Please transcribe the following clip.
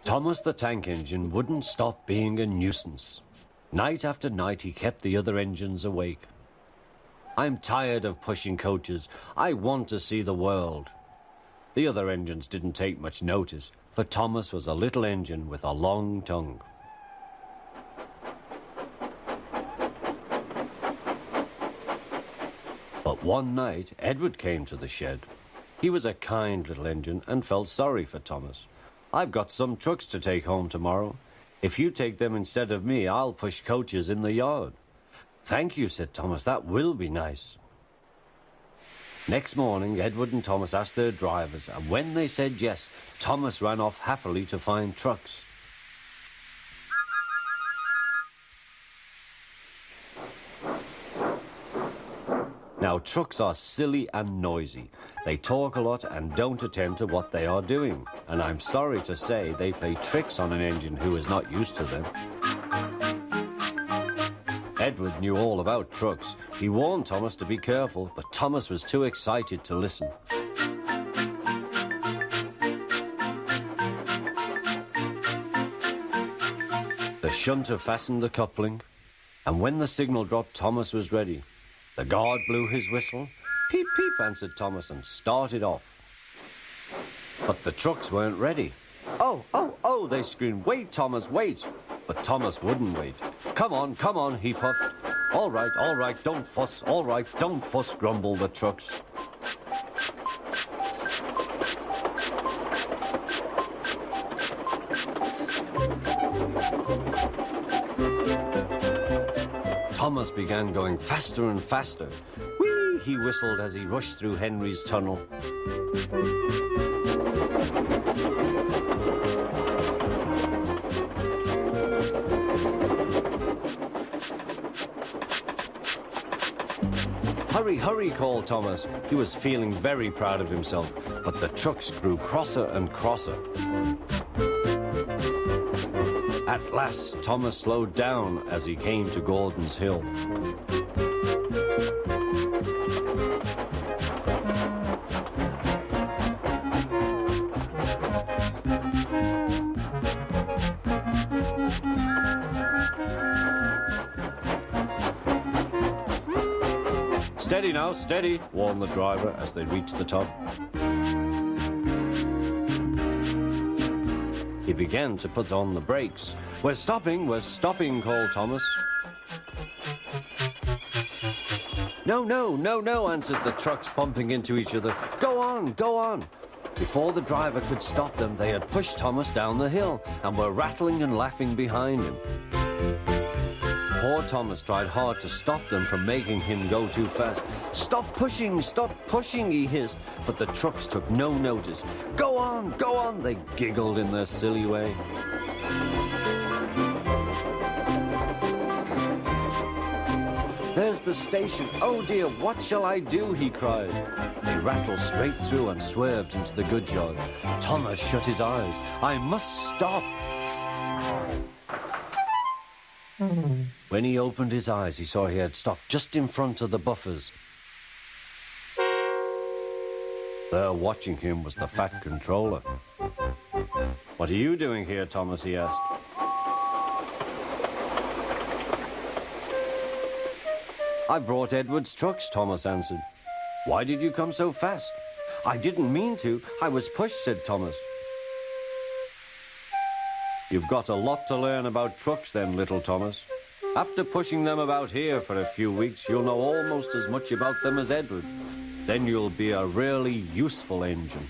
Thomas the tank engine wouldn't stop being a nuisance. Night after night he kept the other engines awake. I'm tired of pushing coaches. I want to see the world. The other engines didn't take much notice, for Thomas was a little engine with a long tongue. But one night, Edward came to the shed. He was a kind little engine and felt sorry for Thomas. "I've got some trucks to take home tomorrow. If you take them instead of me, I'll push coaches in the yard." "Thank you," said Thomas. "That will be nice." Next morning, Edward and Thomas asked their drivers, and when they said yes, Thomas ran off happily to find trucks. Now, trucks are silly and noisy. They talk a lot and don't attend to what they are doing. And I'm sorry to say they play tricks on an engine who is not used to them. Edward knew all about trucks. He warned Thomas to be careful, but Thomas was too excited to listen. The shunter fastened the coupling, and when the signal dropped, Thomas was ready. The guard blew his whistle. "Peep, peep," answered Thomas, and started off. But the trucks weren't ready. "Oh, oh, oh," they screamed. "Wait, Thomas, wait." But Thomas wouldn't wait. Come on," he puffed. All right, don't fuss. All right, don't fuss," grumbled the trucks. Thomas began going faster and faster. "Whee!" he whistled as he rushed through Henry's tunnel. "Hurry, hurry," called Thomas. He was feeling very proud of himself, but the trucks grew crosser and crosser. At last, Thomas slowed down as he came to Gordon's Hill. "Steady now, steady," warned the driver as they reached the top. He began to put on the brakes. We're stopping," called Thomas. No, answered the trucks, bumping into each other. Go on. Before the driver could stop them, they had pushed Thomas down the hill and were rattling and laughing behind him. Poor Thomas tried hard to stop them from making him go too fast. Stop pushing, he hissed, but the trucks took no notice. Go on, they giggled in their silly way. There's the station. Oh dear, what shall I do? He cried. They rattled straight through and swerved into the goods yard. Thomas shut his eyes. I must stop. When he opened his eyes, he saw he had stopped just in front of the buffers. There watching him was the fat controller. What are you doing here, Thomas? He asked. I brought Edward's trucks, Thomas answered. Why did you come so fast? I didn't mean to. I was pushed, said Thomas. You've got a lot to learn about trucks then, little Thomas. After pushing them about here for a few weeks, you'll know almost as much about them as Edward. Then you'll be a really useful engine.